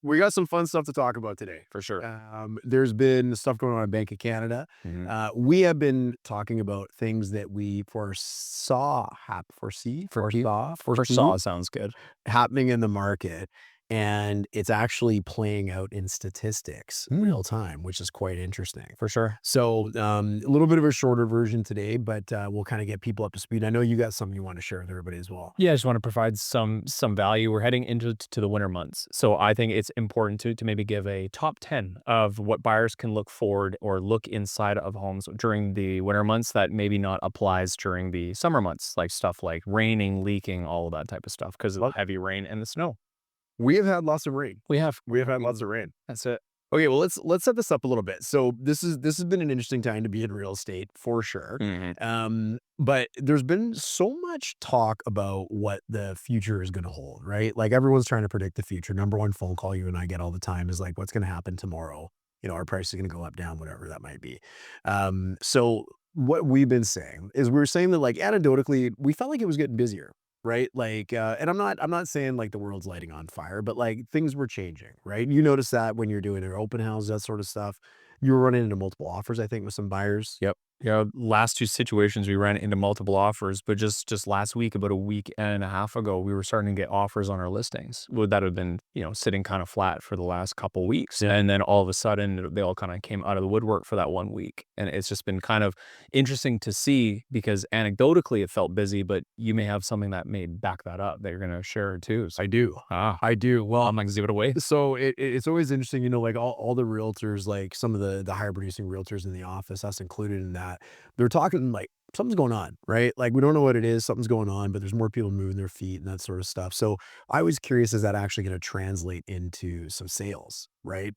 We got some fun stuff to talk about today. For sure. There's been stuff going on in Bank of Canada. Mhm. We have been talking about things that we foresee Foresaw sounds good. happening in the market, and it's actually playing out in statistics Mm, real time, which is quite interesting. for sure. So, a little bit of a shorter version today, but we'll kind of get people up to speed. I know you got something you want to share with everybody as well. Yeah, I just want to provide some value. We're heading into to the winter months. So I think it's important to maybe give a top 10 of what buyers can look forward or look inside of homes during the winter months that maybe not applies during the summer months, like stuff like raining, leaking, all of that type of stuff because of the heavy rain and the snow. We have had lots of rain. We have. We have had lots of rain. That's it. Okay, well, let's set this up a little bit. So this has been an interesting time to be in real estate for sure. Mhm. But there's been so much talk about what the future is going to hold, right? Like everyone's trying to predict the future. Number one phone call you and I get all the time is like, what's going to happen tomorrow? You know, our price is going to go up, down, whatever that might be. So what we've been saying is we're saying that like anecdotally, we felt like it was getting busier. Right? Like, and I'm not saying like the world's lighting on fire, but like things were changing, right? You notice that when you're doing your open house, that sort of stuff. You were running into multiple offers, I think, with some buyers. Yep. Yeah, last 2 situations, we ran into multiple offers, but just last week, about a week and a half ago, we were starting to get offers on our listings. Would that have been, sitting kinda flat for the last couple weeks, Yeah. and then all of a sudden, they all kinda came out of the woodwork for that 1 week, and it's just been kind of interesting to see because anecdotally, it felt busy, but you may have something that may back that up that you're gonna share too, so I do. ah, I do. Well, I'm gonna give it away. so it's always interesting, like all the realtors, like some of the higher producing realtors in the office, us included in that, they're talking like something's going on, right? Like we don't know what it is, something's going on, but there's more people moving their feet and that sort of stuff. So I was curious, is that actually going to translate into some sales, right?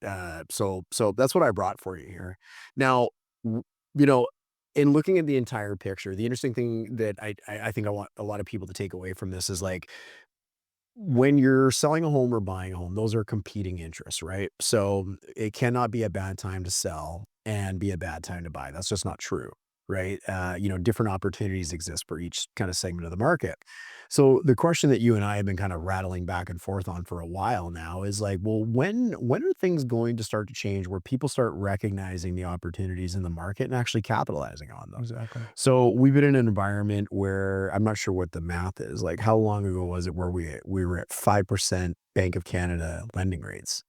So that's what I brought for you here. Now, w- you know, in looking at the entire picture, the interesting thing that I think I want a lot of people to take away from this is like when you're selling a home or buying a home, those are competing interests, right? So it cannot be a bad time to sell and be a bad time to buy. That's just not true, right? Different opportunities exist for each kind of segment of the market. So the question that you and I have been kind of rattling back and forth on for a while now is like, well, when are things going to start to change where people start recognizing the opportunities in the market and actually capitalizing on them? Exactly. So we've been in an environment where I'm not sure what the math is. Like, how long ago was it where we were at 5% Bank of Canada lending rates?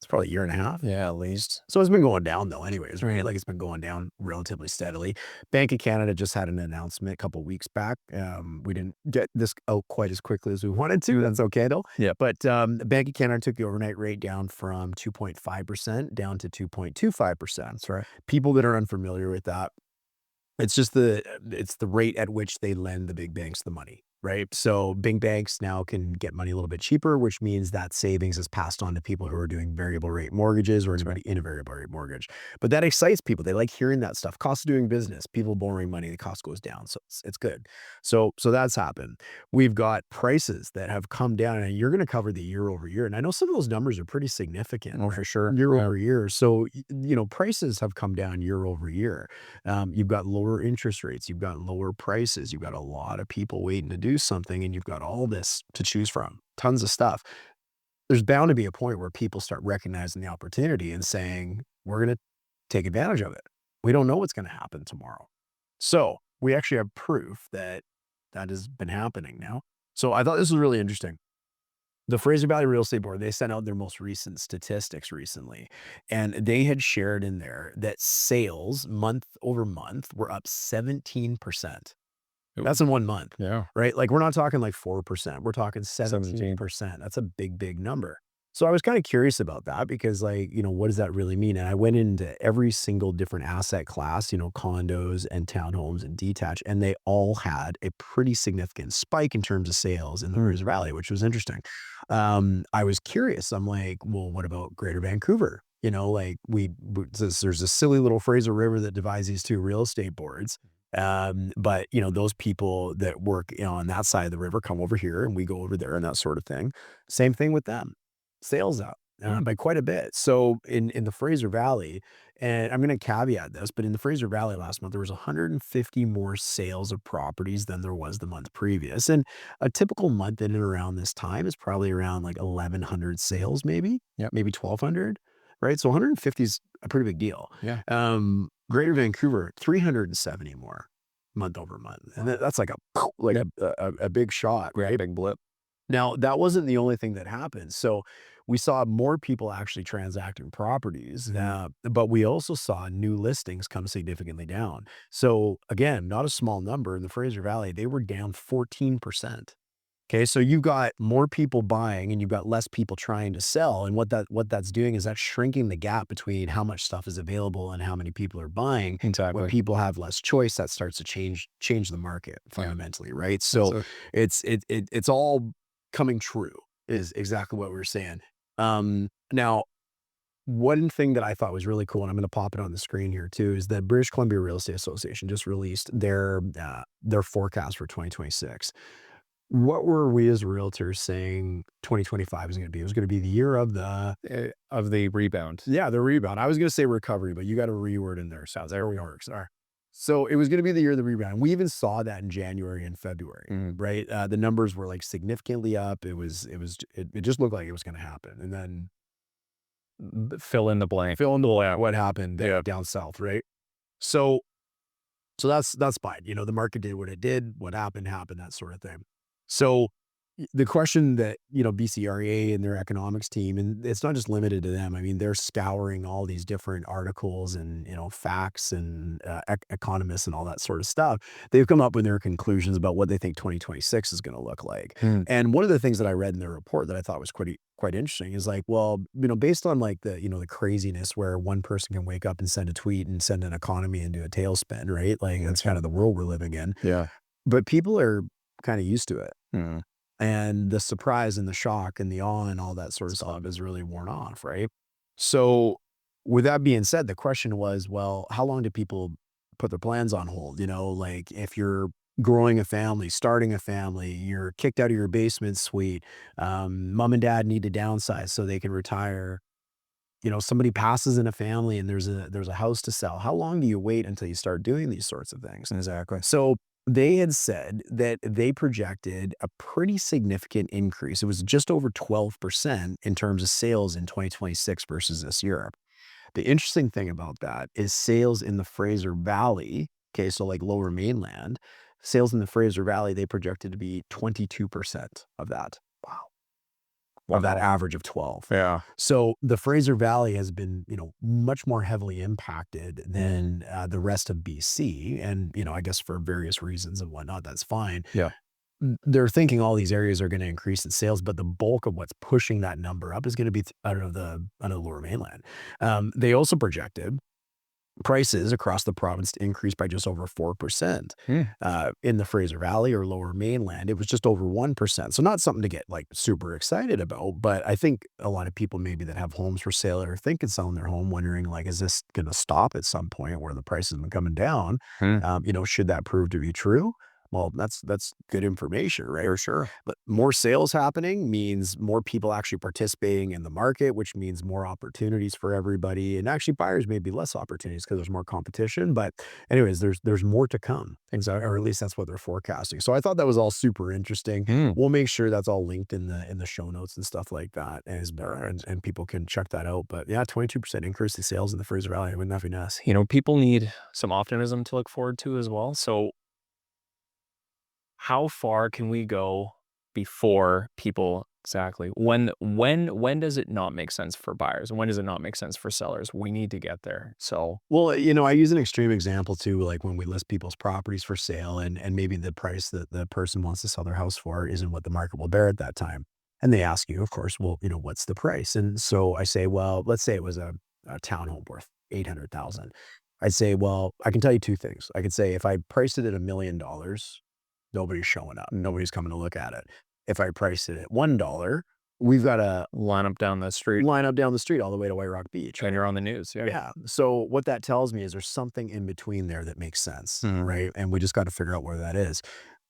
It's probably a year and a half. Yeah, at least. So it's been going down though, anyways, right? Like it's been going down relatively steadily. Bank of Canada just had an announcement a couple weeks back. We didn't get this out quite as quickly as we wanted to. That's okay though. Yep. But Bank of Canada took the overnight rate down from 2.5% down to 2.25%. That's right. People that are unfamiliar with that, it's the rate at which they lend the big banks the money, right? So big banks now can get money a little bit cheaper, which means that savings is passed on to people who are doing variable rate mortgages or That's right. anybody in a variable rate mortgage. But that excites people. They like hearing that stuff. Cost of doing business, people borrowing money, the cost goes down. So it's good. So that's happened. We've got prices that have come down, and you're going to cover the year over year. And I know some of those numbers are pretty significant, Oh, right? for sure. Year Yeah. over year. So, prices have come down year over year. You've got lower interest rates, you've got lower prices, you've got a lot of people waiting to do something, and you've got all this to choose from, tons of stuff. There's bound to be a point where people start recognizing the opportunity and saying, we're going to take advantage of it. We don't know what's going to happen tomorrow. So we actually have proof that that has been happening now. So I thought this was really interesting. The Fraser Valley Real Estate Board, they sent out their most recent statistics recently, and they had shared in there that sales month over month were up 17%. Ooh, That's in 1 month, yeah. right? Like, we're not talking like 4%, we're talking 17. 17%. That's a big, big number. So I was kinda curious about that because, like, what does that really mean? And I went into every single different asset class, condos and townhomes and detached, and they all had a pretty significant spike in terms of sales in the Mm. Fraser Valley, which was interesting. I was curious. I'm like, "Well, what about Greater Vancouver?" Like, there's a silly little Fraser River that divides these 2 real estate boards. But those people that work, on that side of the river come over here and we go over there and that sort of thing. Same thing with them. Sales up. Mm. by quite a bit. So in the Fraser Valley, and I'm going to caveat this, but in the Fraser Valley last month, there was 150 more sales of properties than there was the month previous. And a typical month in and around this time is probably around like 1,100 sales, Yep. maybe 1,200, right? So 150 is a pretty big deal. Yeah. Greater Vancouver, 370 more month over month. And that's like Yep. a big shot, Great right? big blip. Now, that wasn't the only thing that happened. So we saw more people actually transacting properties, but we also saw new listings come significantly down. So again, not a small number in the Fraser Valley, they were down 14%. Okay, so you've got more people buying and you've got less people trying to sell. And what that's doing is that's shrinking the gap between how much stuff is available and how many people are buying. When Exactly. people have less choice, that starts to change the market Yeah. fundamentally, right? So So it's all coming true is exactly what we were saying. Now one thing that I thought was really cool, and I'm going to pop it on the screen here too, is that British Columbia Real Estate Association just released their forecast for 2026. What were we as realtors saying 2025 is going to be? It was going to be the year of the rebound. the rebound. I was going to say recovery, but you got a reword in there. So there we are. Sorry. So it was going to be the year of the rebound. We even saw that in January and February, Mhm. right? The numbers were like significantly up. It just looked like it was going to happen. And then Fill in the blank. fill in the blank, what happened Yeah. down south, right? So that's fine. You know, the market did what it did. What happened, that sort of thing. So the question that, BCREA and their economics team, and it's not just limited to them. I mean, they're scouring all these different articles and, facts and economists and all that sort of stuff. They've come up with their conclusions about what they think 2026 is going to look like. Hmm. And one of the things that I read in their report that I thought was quite interesting is like, well, based on like the craziness where one person can wake up and send a tweet and send an economy into a tailspin, right? Like that's kind of the world we're living in. Yeah. But people are kind of used to it. Hmm. And the surprise and the shock and the awe and all that sort of stuff is really worn off, right? So with that being said, the question was, well, how long do people put their plans on hold? Like if you're growing a family, starting a family, you're kicked out of your basement suite, mom and dad need to downsize so they can retire. Somebody passes in a family and there's a house to sell. How long do you wait until you start doing these sorts of things? Exactly. So they had said that they projected a pretty significant increase. It was just over 12% in terms of sales in 2026 versus this year. The interesting thing about that is sales in the Fraser Valley, okay, so like lower mainland, sales in the Fraser Valley, they projected to be 22% of that. Wow. Of that average of 12. Yeah. So the Fraser Valley has been, much more heavily impacted than the rest of BC. And, I guess for various reasons and whatnot, that's fine. Yeah. They're thinking all these areas are going to increase in sales, but the bulk of what's pushing that number up is going to be out of the lower mainland. They also projected prices across the province to increase by just over 4%. Hmm. In the Fraser Valley or lower mainland, it was just over 1%. So not something to get like super excited about, but I think a lot of people maybe that have homes for sale or thinking selling their home, wondering like, is this going to stop at some point where the price has been coming down? Hmm. Should that prove to be true? Well, that's good information, right? For sure. But more sales happening means more people actually participating in the market, which means more opportunities for everybody. And actually, buyers may be less opportunities because there's more competition. But anyways, there's more to come. Or at least that's what they're forecasting. So I thought that was all super interesting. Hmm. We'll make sure that's all linked in the show notes and stuff like that, and people can check that out. But yeah, 22% increase in sales in the Fraser Valley. Wouldn't that be nice? People need some optimism to look forward to as well. So how far can we go before people exactly when does it not make sense for buyers? When does it not make sense for sellers? We need to get there. So Well, I use an extreme example too, like when we list people's properties for sale and maybe the price that the person wants to sell their house for isn't what the market will bear at that time. And they ask you, of course, well, what's the price? And so I say, well, let's say it was a townhome worth 800,000. I'd say, well, I can tell you two things. I could say if I priced it at $1 million, nobody's showing up. Nobody's coming to look at it. If I priced it at $1, we've got to line up down the street line up down the street all the way to White Rock Beach. and you're on the news. Yeah. Yeah. So what that tells me is there's something in between there that makes sense, Mhm. right? And we just got to figure out where that is.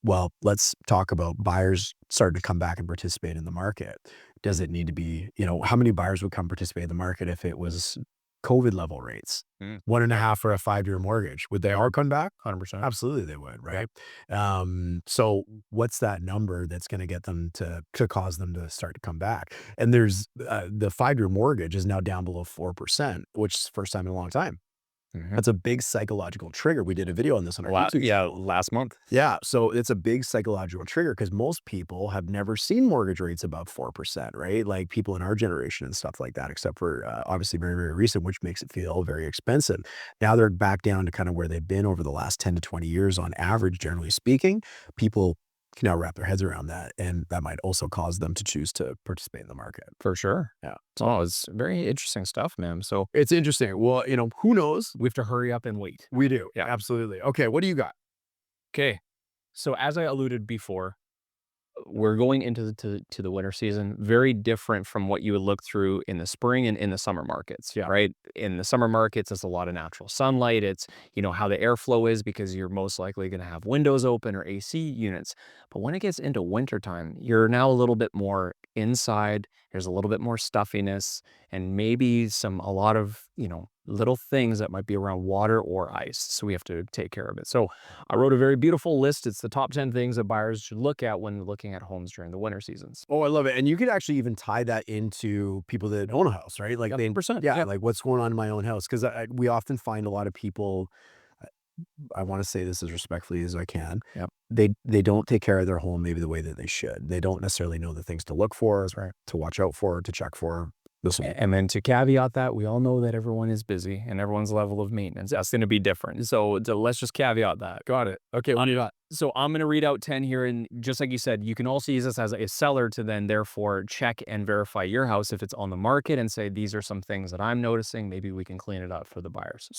Well, let's talk about buyers starting to come back and participate in the market. Does it need to be, how many buyers would come participate in the market if it was COVID level rates? Mm, 1.5 for a 5-year mortgage. Would they all come back? 100%. Absolutely they would, Yeah. right? So what's that number that's gonna get them to cause them to start to come back? And there's, the 5-year mortgage is now down below 4%, which is the first time in a long time. Mhm. That's a big psychological trigger. We did a video on this on our YouTube Yeah, channel. last month. Yeah, so it's a big psychological trigger because most people have never seen mortgage rates above 4%, right? Like people in our generation and stuff like that, except for obviously very, very recent, which makes it feel very expensive. Now they're back down to kind of where they've been over the last 10 to 20 years on average, generally speaking. People can now wrap their heads around that. And that might also cause them to choose to participate in the market. For sure. Yeah. Oh, it's very interesting stuff, man. So It's interesting. Well, who knows? we have to hurry up and wait. We do. Yeah. Absolutely. Okay. What do you got? Okay. So as I alluded before, we're going into the winter season, very different from what you would look through in the spring and in the summer markets. Yeah. Right. In the summer markets, it's a lot of natural sunlight. It's, how the airflow is because you're most likely going to have windows open or AC units. But when it gets into wintertime, you're now a little bit more inside. There's a little bit more stuffiness and maybe a lot of, little things that might be around water or ice. So we have to take care of it. So I wrote a very beautiful list. It's the top 10 things that buyers should look at when looking at homes during the winter seasons. Oh, I love it. And you could actually even tie that into people that own a house, right? Like Yep, they, 100%. yeah, Yeah. like what's going on in my own house? Because we often find a lot of people. I I want to say this as respectfully as I can. Yep. They don't take care of their home maybe the way that they should. They don't necessarily know the things to look for, That's right. to watch out for, to check for. Listen, And then to caveat that, we all know that everyone is busy and everyone's level of maintenance, that's going to be different. So let's just caveat that. got it. Okay, what do you got? So I'm going to read out 10 here. And just like you said, you can also use this as a seller to then therefore check and verify your house if it's on the market and say, these are some things that I'm noticing. Maybe we can clean it up for the buyers.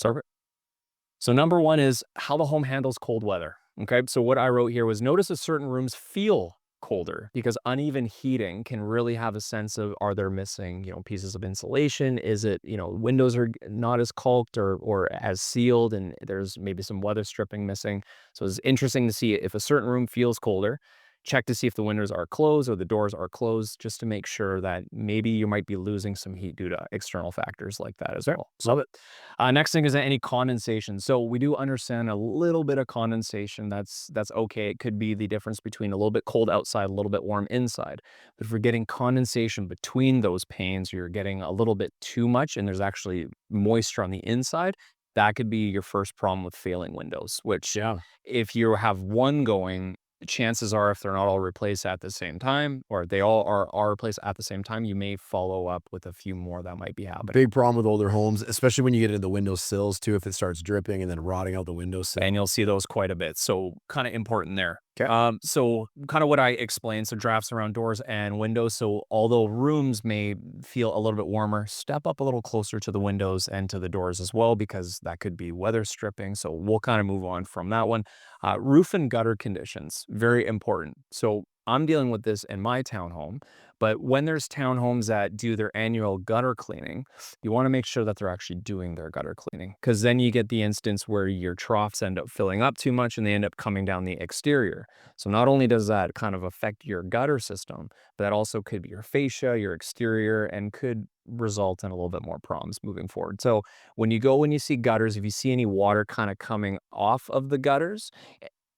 So number one is how the home handles cold weather. Okay. So what I wrote here was notice that certain rooms feel colder because uneven heating can really have a sense of, are there missing, pieces of insulation? Is it, windows are not as caulked or as sealed and there's maybe some weather stripping missing. So it's interesting to see if a certain room feels colder. Check to see if the windows are closed or the doors are closed, just to make sure that maybe you might be losing some heat due to external factors like that as well. Love it. Next thing is any condensation. So we do understand a little bit of condensation. That's okay. It could be the difference between a little bit cold outside, a little bit warm inside. But if we're getting condensation between those panes, you're getting a little bit too much, and there's actually moisture on the inside. That could be your first problem with failing windows. Which, Yeah. if you have one going, chances are if they're not all replaced at the same time, or they all are replaced at the same time, you may follow up with a few more that might be happening. Big problem with older homes, especially when you get into the window sills too, if it starts dripping and then rotting out the windowsill. And you'll see those quite a bit. So kind of important there. 'Kay. So kind of what I explained. So drafts around doors and windows. So although rooms may feel a little bit warmer, step up a little closer to the windows and to the doors as well, because that could be weather stripping. So we'll kind of move on from that one. Roof and gutter conditions, very important. So I'm dealing with this in my townhome, but when there's townhomes that do their annual gutter cleaning, you want to make sure that they're actually doing their gutter cleaning, because then you get the instance where your troughs end up filling up too much and they end up coming down the exterior. So not only does that kind of affect your gutter system, but that also could be your fascia, your exterior, and could result in a little bit more problems moving forward. So when you see gutters, if you see any water kind of coming off of the gutters,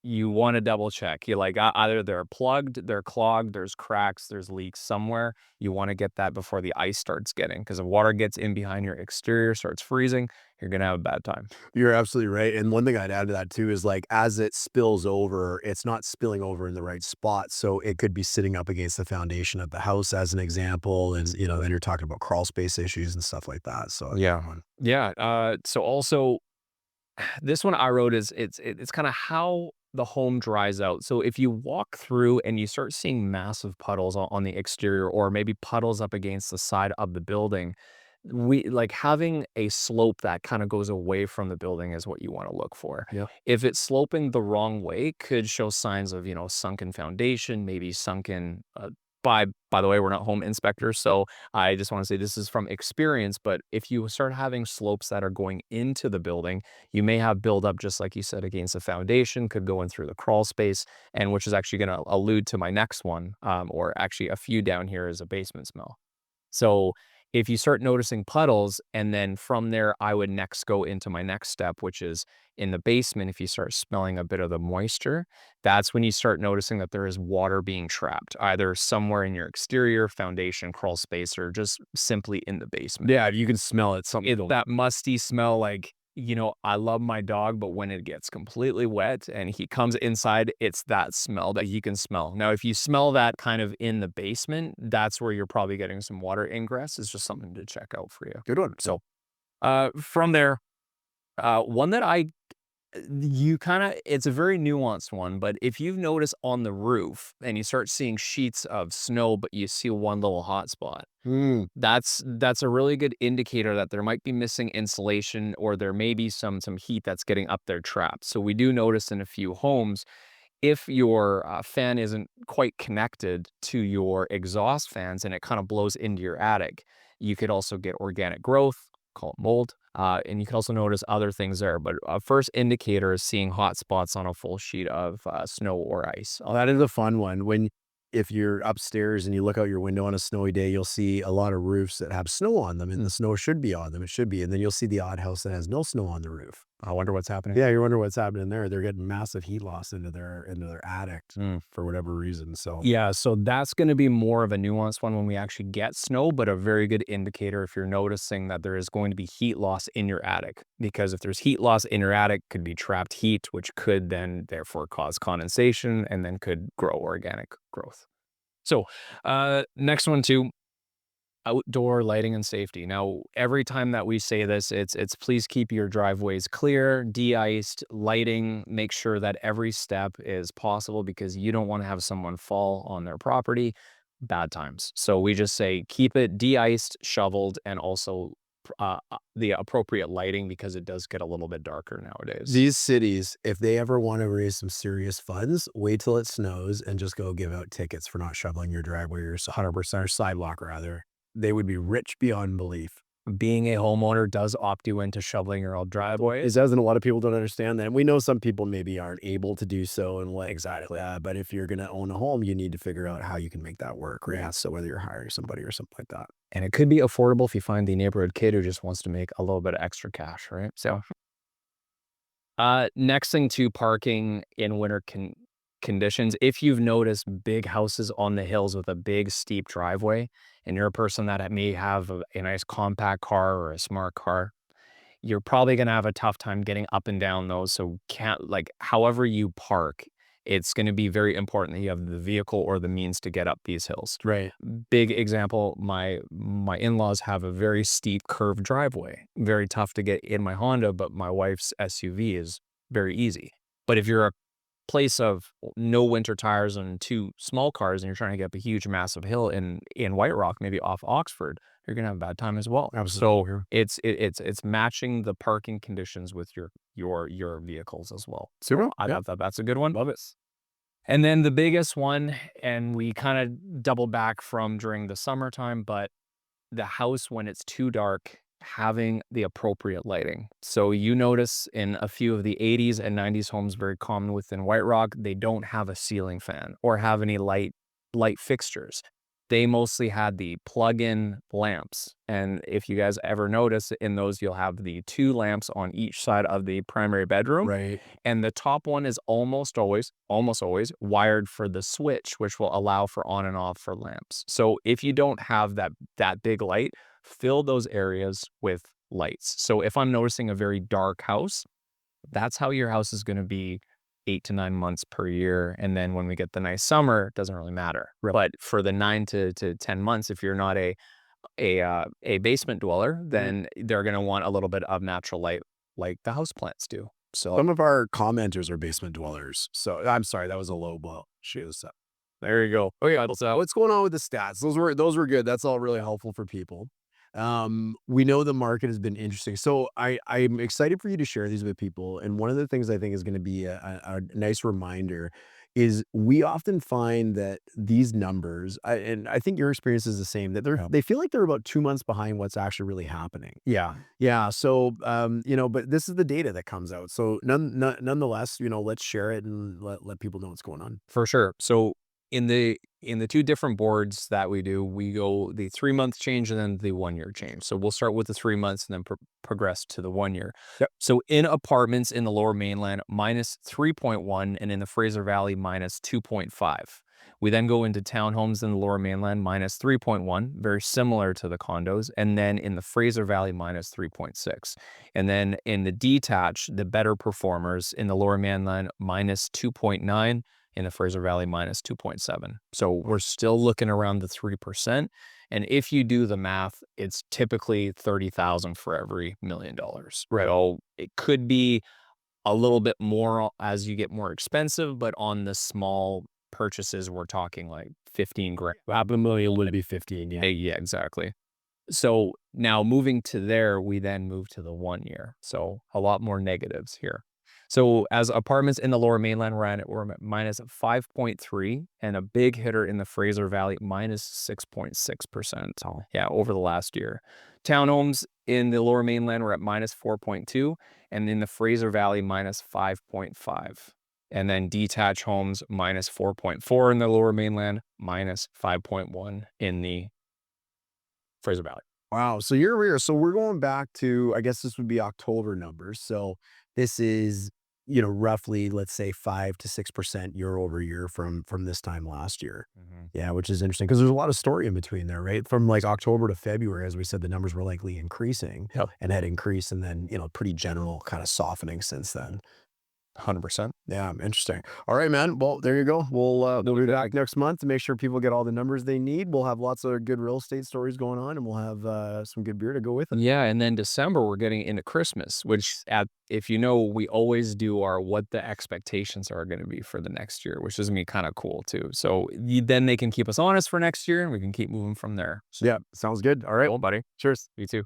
you want to double check. You're like, either they're plugged, they're clogged, there's cracks, there's leaks somewhere. You want to get that before the ice starts getting, because if water gets in behind your exterior, starts freezing, you're going to have a bad time. You're absolutely right. And one thing I'd add to that too is like as it spills over, it's not spilling over in the right spot. So it could be sitting up against the foundation of the house as an example. And then you're talking about crawl space issues and stuff like that. So Yeah. Yeah. So also, this one I wrote is it's kind of how the home dries out. So if you walk through and you start seeing massive puddles on the exterior, or maybe puddles up against the side of the building, we like having a slope that kind of goes away from the building is what you want to look for. Yeah. If it's sloping the wrong way, could show signs of, sunken foundation, maybe sunken By the way, we're not home inspectors, so I just wanna say this is from experience, but if you start having slopes that are going into the building, you may have buildup, just like you said, against the foundation, could go in through the crawl space, and which is actually gonna allude to my next one, or actually a few down here is a basement smell. So if you start noticing puddles, and then from there, I would next go into my next step, which is in the basement. If you start smelling a bit of the moisture, that's when you start noticing that there is water being trapped, either somewhere in your exterior, foundation, crawl space, or just simply in the basement. Yeah, you can smell it. Something. That musty smell, like, I love my dog, but when it gets completely wet and he comes inside, it's that smell that he can smell. Now, if you smell that kind of in the basement, that's where you're probably getting some water ingress. It's just something to check out for you. Good one. So, from there, one that you kinda it's a very nuanced one, but if you've noticed on the roof and you start seeing sheets of snow, but you see one little hot spot, Mm, that's a really good indicator that there might be missing insulation, or there may be some heat that's getting up there trapped. So we do notice in a few homes, if your fan isn't quite connected to your exhaust fans and it kind of blows into your attic, you could also get organic growth, call it mold, and you can also notice other things there. But a first indicator is seeing hot spots on a full sheet of snow or ice. oh, that is a fun one. If you're upstairs and you look out your window on a snowy day, you'll see a lot of roofs that have snow on them, and the snow should be on them. It should be, and then you'll see the odd house that has no snow on the roof. I wonder what's happening. Yeah, you wonder what's happening there. They're getting massive heat loss into their attic Mm. for whatever reason. So Yeah, so that's gonna be more of a nuanced one when we actually get snow, but a very good indicator if you're noticing that there is going to be heat loss in your attic. Because if there's heat loss in your attic, could be trapped heat, which could then therefore cause condensation and then could grow organic growth. So, next one too, outdoor lighting and safety. Now, every time that we say this, it's please keep your driveways clear, de-iced, lighting, make sure that every step is possible because you don't want to have someone fall on their property. Bad times. So we just say keep it de-iced, shoveled, and also the appropriate lighting because it does get a little bit darker nowadays. these cities, if they ever want to raise some serious funds, wait till it snows and just go give out tickets for not shoveling your driveway or 100% or sidewalk rather. They would be rich beyond belief. Being a homeowner does opt you into shoveling your old It driveways. doesn't. A lot of people don't understand that. And we know some people maybe aren't able to do so and like, Exactly. but if you're gonna own a home, you need to figure out how you can make that work, right? Yeah. So whether you're hiring somebody or something like that. And it could be affordable if you find the neighborhood kid who just wants to make a little bit of extra cash, right? So, next thing to parking in winter conditions, if you've noticed big houses on the hills with a big steep driveway, and you're a person that may have a nice compact car or a smart car, you're probably gonna have a tough time getting up and down those. So can't like however you park, it's gonna be very important that you have the vehicle or the means to get up these hills. Right. Big example, my in-laws have a very steep curved driveway. Very tough to get in my Honda, but my wife's SUV is very easy. But if you're a place of no winter tires and two small cars and you're trying to get up a huge massive hill in White Rock, maybe off Oxford, you're gonna have a bad time as well. So Absolutely. it's matching the parking conditions with your vehicles as well. So Super. I Yeah. thought that's a good one. Love it. And then the biggest one, and we kind of double back from during the summertime, but the house when it's too dark, having the appropriate lighting. So you notice in a few of the 80s and 90s homes, very common within White Rock, they don't have a ceiling fan or have any light fixtures. They mostly had the plug-in lamps. And if you guys ever notice in those, you'll have the two lamps on each side of the primary bedroom, Right. and the top one is almost always wired for the switch, which will allow for on and off for lamps. So if you don't have that big light, fill those areas with lights. So if I'm noticing a very dark house, that's how your house is going to be 8 to 9 months per year. And then when we get the nice summer, it doesn't really matter. Right. But for the 9 to 10 months, if you're not a basement dweller, then they're going to want a little bit of natural light like the house plants do. So Some of our commenters are basement dwellers. So I'm sorry, that was a low blow. Shoot. There you go. Oh yeah. So what's going on with the stats? Those were good. That's all really helpful for people. We know the market has been interesting. So I'm excited for you to share these with people. And one of the things I think is going to be a nice reminder is we often find that these numbers, and I think your experience is the same, that Yeah. they feel like they're about 2 months behind what's actually really happening. Yeah. Yeah, so, but this is the data that comes out. So nonetheless, let's share it and let people know what's going on. For sure. So in the two different boards that we do, we go the 3-month change and then the 1-year change. So we'll start with the 3 months and then progress to the 1 year. Yep. So in apartments in the Lower Mainland, minus 3.1, and in the Fraser Valley, minus 2.5. We then go into townhomes in the Lower Mainland, minus 3.1, very similar to the condos, and then in the Fraser Valley, minus 3.6. And then in the detached, the better performers in the Lower Mainland, minus 2.9, in the Fraser Valley, minus 2.7. So we're still looking around the 3%. And if you do the math, it's typically 30,000 for every $1 million. Right. So it could be a little bit more as you get more expensive, but on the small purchases, we're talking like 15 grand. Half a million would be 15, yeah. Yeah, exactly. So now moving to there, we then move to the 1 year. So a lot more negatives here. So as apartments in the Lower Mainland we're at minus 5.3, and a big hitter in the Fraser Valley, minus 6.6%. Oh. Yeah, over the last year. Townhomes in the Lower Mainland were at minus 4.2, and in the Fraser Valley, minus 5.5. And then detached homes, minus 4.4 in the Lower Mainland, minus 5.1 in the Fraser Valley. Wow. So year over year. So we're going back to, I guess this would be October numbers. So this is, roughly, let's say 5 to 6% year over year from this time last year. Mhm. Yeah, which is interesting because there's a lot of story in between there, right? From like October to February, as we said, the numbers were likely increasing Yep. and had increased, and then pretty general kind of softening since then. 100%. Yeah, interesting. All right, man. Well, there you go. We'll be back next month to make sure people get all the numbers they need. We'll have lots of good real estate stories going on, and we'll have some good beer to go with it. Yeah, and then December, we're getting into Christmas, which if you know, we always do our what the expectations are gonna be for the next year, which is gonna be kinda cool too. So, then they can keep us honest for next year, and we can keep moving from there. So Yeah, sounds good. All right. cool, buddy. Cheers. You too.